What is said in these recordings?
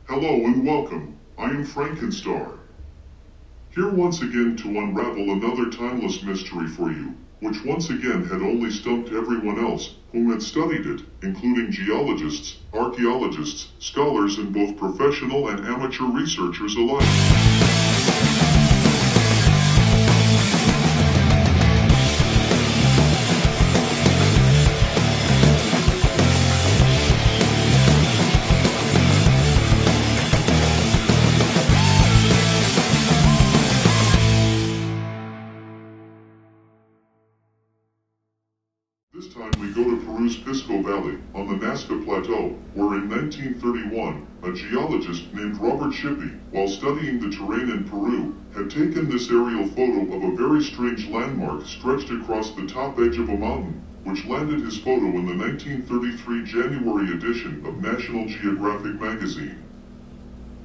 Hello and welcome, I am Frankenstar. Here once again to unravel another timeless mystery for you, which once again had only stumped everyone else whom had studied it, including geologists, archaeologists, scholars and both professional and amateur researchers alike. This time we go to Peru's Pisco Valley, on the Nazca Plateau, where in 1931, a geologist named Robert Shippey, while studying the terrain in Peru, had taken this aerial photo of a very strange landmark stretched across the top edge of a mountain, which landed his photo in the 1933 January edition of National Geographic magazine.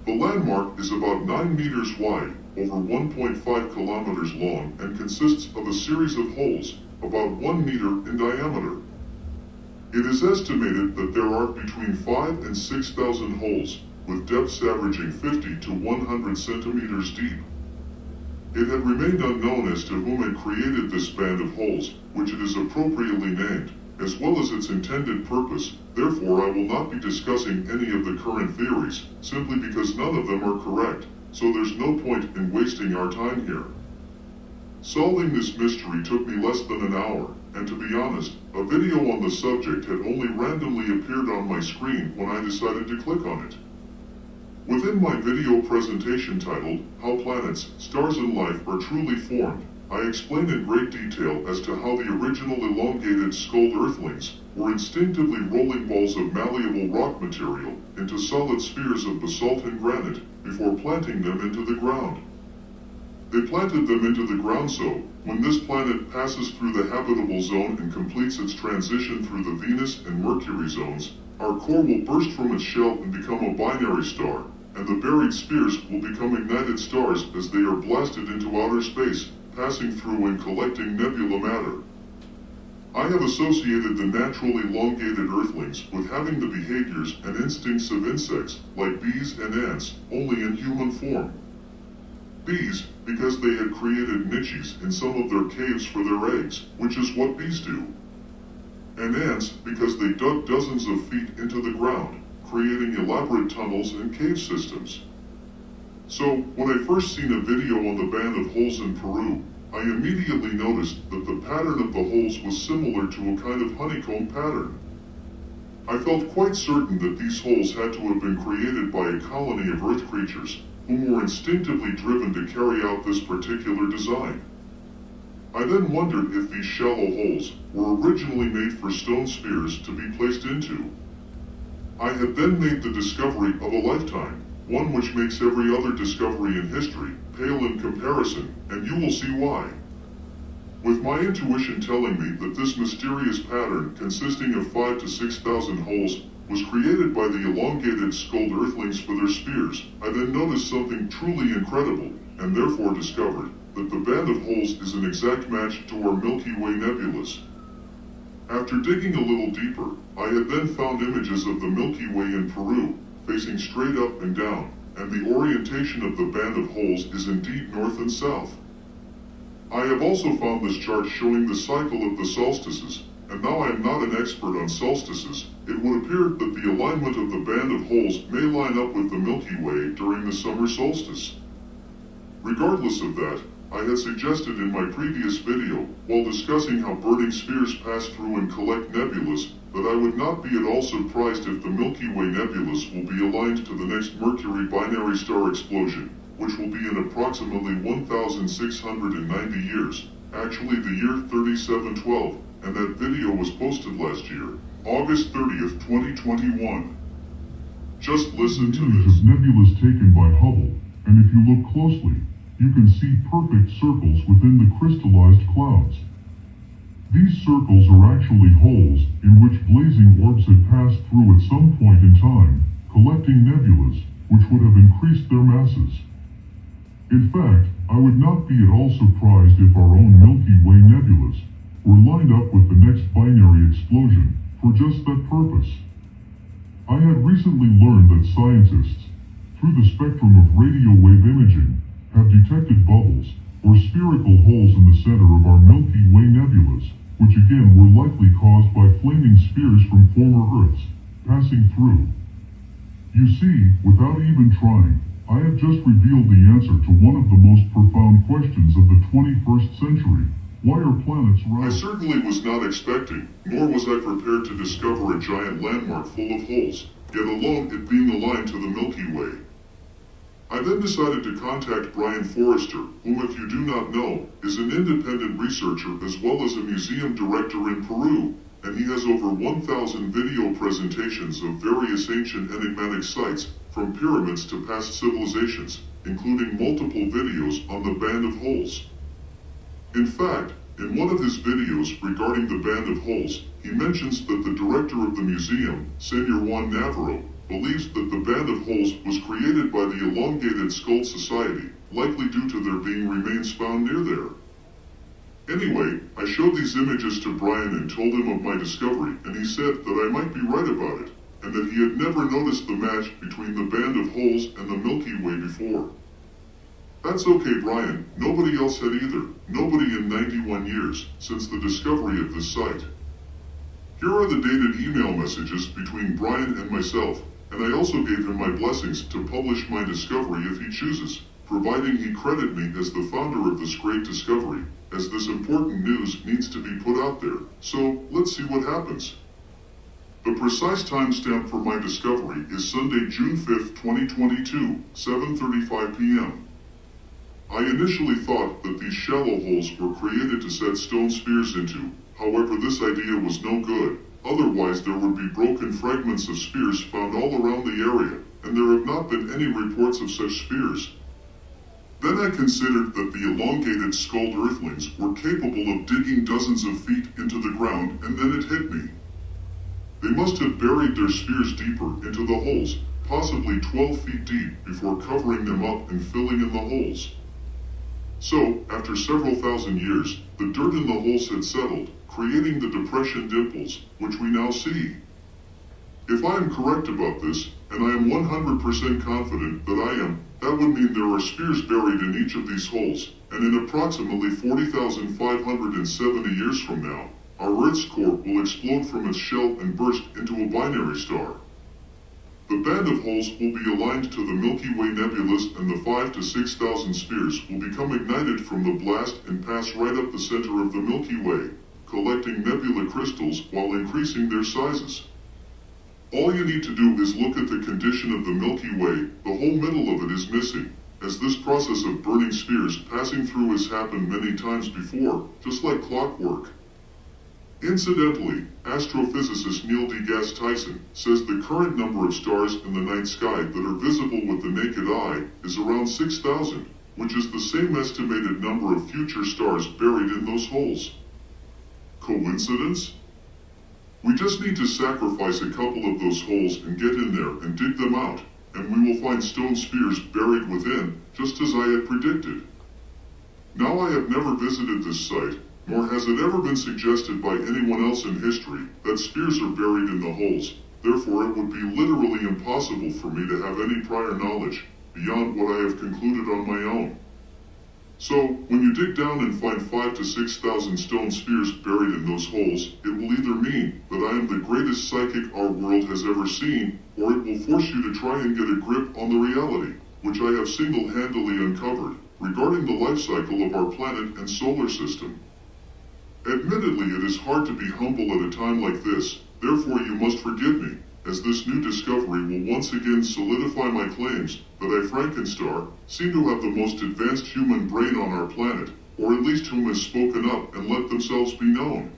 The landmark is about 9 meters wide, over 1.5 kilometers long, and consists of a series of holes about 1 meter in diameter. It is estimated that there are between 5,000 and 6,000 holes, with depths averaging 50 to 100 centimeters deep. It had remained unknown as to whom had created this band of holes, which it is appropriately named, as well as its intended purpose. Therefore, I will not be discussing any of the current theories, simply because none of them are correct, so there's no point in wasting our time here. Solving this mystery took me less than an hour, and to be honest, a video on the subject had only randomly appeared on my screen when I decided to click on it. Within my video presentation titled, How Planets, Stars and Life Are Truly Formed, I explain in great detail as to how the original elongated skulled earthlings were instinctively rolling balls of malleable rock material into solid spheres of basalt and granite before planting them into the ground. They planted them into the ground so, when this planet passes through the habitable zone and completes its transition through the Venus and Mercury zones, our core will burst from its shell and become a binary star, and the buried spheres will become ignited stars as they are blasted into outer space, passing through and collecting nebula matter. I have associated the naturally elongated earthlings with having the behaviors and instincts of insects, like bees and ants, only in human form. Bees, because they had created niches in some of their caves for their eggs, which is what bees do. And ants, because they dug dozens of feet into the ground, creating elaborate tunnels and cave systems. So, when I first seen a video on the band of holes in Peru, I immediately noticed that the pattern of the holes was similar to a kind of honeycomb pattern. I felt quite certain that these holes had to have been created by a colony of earth creatures, whom were instinctively driven to carry out this particular design. I then wondered if these shallow holes were originally made for stone spheres to be placed into. I had then made the discovery of a lifetime, one which makes every other discovery in history pale in comparison, and you will see why. With my intuition telling me that this mysterious pattern consisting of 5,000 to 6,000 holes was created by the elongated skulled earthlings for their spheres, I then noticed something truly incredible, and therefore discovered that the band of holes is an exact match to our Milky Way nebulas. After digging a little deeper, I had then found images of the Milky Way in Peru, facing straight up and down, and the orientation of the band of holes is indeed north and south. I have also found this chart showing the cycle of the solstices, and though I am not an expert on solstices, it would appear that the alignment of the band of holes may line up with the Milky Way during the summer solstice. Regardless of that, I had suggested in my previous video, while discussing how burning spheres pass through and collect nebulas, that I would not be at all surprised if the Milky Way nebulous will be aligned to the next Mercury binary star explosion, which will be in approximately 1,690 years, actually the year 3712, and that video was posted last year, August 30th, 2021. Just listen to this. Of nebulas taken by Hubble, and if you look closely, you can see perfect circles within the crystallized clouds. These circles are actually holes in which blazing orbs had passed through at some point in time, collecting nebulas, which would have increased their masses. In fact, I would not be at all surprised if our own Milky Way nebulas were lined up with the next binary explosion for just that purpose. I had recently learned that scientists through the spectrum of radio wave imaging, have detected bubbles, or spherical holes in the center of our Milky Way nebulas, which again were likely caused by flaming spheres from former Earths passing through. You see, without even trying, I have just revealed the answer to one of the most profound questions of the 21st century. Why are planets round? I certainly was not expecting, nor was I prepared to discover a giant landmark full of holes, yet alone it being aligned to the Milky Way. I then decided to contact Brian Forrester, whom, if you do not know, is an independent researcher as well as a museum director in Peru, and he has over 1,000 video presentations of various ancient enigmatic sites, from pyramids to past civilizations, including multiple videos on the Band of Holes. In fact, in one of his videos regarding the Band of Holes, he mentions that the director of the museum, Senor Juan Navarro, believes that the Band of Holes was created by the Elongated Skull Society, likely due to there being remains found near there. Anyway, I showed these images to Brian and told him of my discovery, and he said that I might be right about it, and that he had never noticed the match between the Band of Holes and the Milky Way before. That's okay, Brian, nobody else had either, nobody in 91 years, since the discovery of this site. Here are the dated email messages between Brian and myself, and I also gave him my blessings to publish my discovery if he chooses, providing he credit me as the founder of this great discovery, as this important news needs to be put out there, so let's see what happens. The precise timestamp for my discovery is Sunday, June 5th, 2022, 7:35 p.m. I initially thought that these shallow holes were created to set stone spheres into, however this idea was no good, otherwise there would be broken fragments of spheres found all around the area, and there have not been any reports of such spheres. Then I considered that the elongated skulled earthlings were capable of digging dozens of feet into the ground, and then it hit me. They must have buried their spheres deeper into the holes, possibly 12 feet deep, before covering them up and filling in the holes. So, after several thousand years, the dirt in the holes had settled, creating the depression dimples, which we now see. If I am correct about this, and I am 100% confident that I am, that would mean there are spheres buried in each of these holes, and in approximately 40,570 years from now, our Earth's core will explode from its shell and burst into a binary star. The Band of Holes will be aligned to the Milky Way nebulas, and the 5,000 to 6,000 spheres will become ignited from the blast and pass right up the center of the Milky Way, collecting nebula crystals while increasing their sizes. All you need to do is look at the condition of the Milky Way. The whole middle of it is missing, as this process of burning spheres passing through has happened many times before, just like clockwork. Incidentally, astrophysicist Neil deGrasse Tyson says the current number of stars in the night sky that are visible with the naked eye is around 6,000, which is the same estimated number of future stars buried in those holes. Coincidence? We just need to sacrifice a couple of those holes and get in there and dig them out, and we will find stone spheres buried within, just as I had predicted. Now I have never visited this site, nor has it ever been suggested by anyone else in history that spheres are buried in the holes, therefore it would be literally impossible for me to have any prior knowledge, beyond what I have concluded on my own. So, when you dig down and find 5,000 to 6,000 stone spheres buried in those holes, it will either mean that I am the greatest psychic our world has ever seen, or it will force you to try and get a grip on the reality, which I have single-handedly uncovered, regarding the life cycle of our planet and solar system. Admittedly, it is hard to be humble at a time like this, therefore you must forgive me, as this new discovery will once again solidify my claims that I, Frankenstar, seem to have the most advanced human brain on our planet, or at least whom has spoken up and let themselves be known.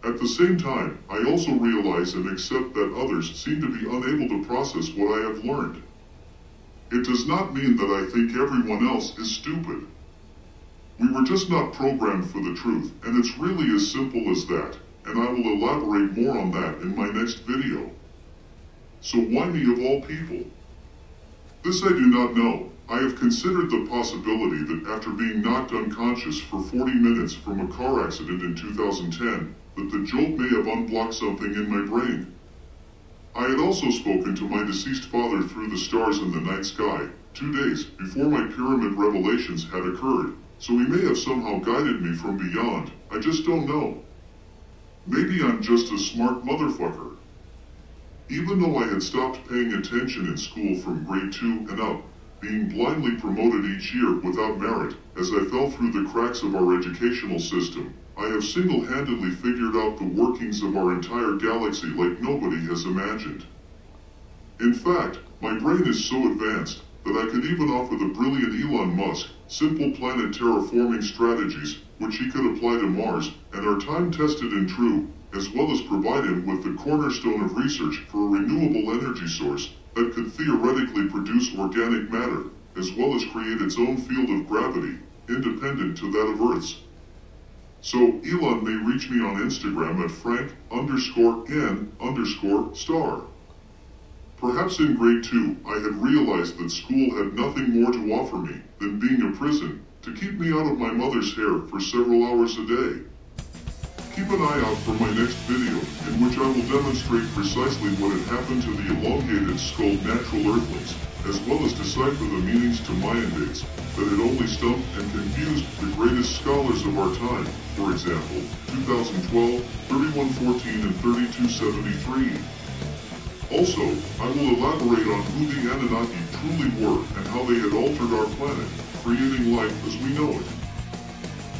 At the same time, I also realize and accept that others seem to be unable to process what I have learned. It does not mean that I think everyone else is stupid. We were just not programmed for the truth, and it's really as simple as that, and I will elaborate more on that in my next video. So why me of all people? This I do not know. I have considered the possibility that after being knocked unconscious for 40 minutes from a car accident in 2010, that the jolt may have unblocked something in my brain. I had also spoken to my deceased father through the stars in the night sky, 2 days before my pyramid revelations had occurred, so he may have somehow guided me from beyond. I just don't know. Maybe I'm just a smart motherfucker. Even though I had stopped paying attention in school from grade 2 and up, being blindly promoted each year without merit, as I fell through the cracks of our educational system, I have single-handedly figured out the workings of our entire galaxy like nobody has imagined. In fact, my brain is so advanced that I could even offer the brilliant Elon Musk simple planet terraforming strategies which he could apply to Mars and are time-tested and true, as well as provide him with the cornerstone of research for a renewable energy source that could theoretically produce organic matter, as well as create its own field of gravity, independent to that of Earth's. So Elon may reach me on Instagram at Frank_N_star. Perhaps in grade 2, I had realized that school had nothing more to offer me than being a prison to keep me out of my mother's hair for several hours a day. Keep an eye out for my next video, in which I will demonstrate precisely what had happened to the elongated-skulled natural Earthlings, as well as decipher the meanings to Mayan dates that had only stumped and confused the greatest scholars of our time, for example, 2012, 3114, and 3273. Also, I will elaborate on who the Anunnaki truly were and how they had altered our planet, creating life as we know it.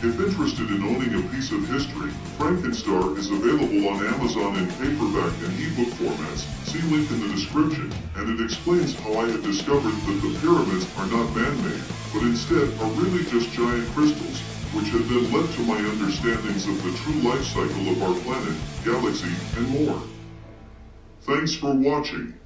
If interested in owning a piece of history, Frankenstar is available on Amazon in paperback and ebook formats, see link in the description, and it explains how I had discovered that the pyramids are not man-made, but instead are really just giant crystals, which had then led to my understandings of the true life cycle of our planet, galaxy, and more. Thanks for watching.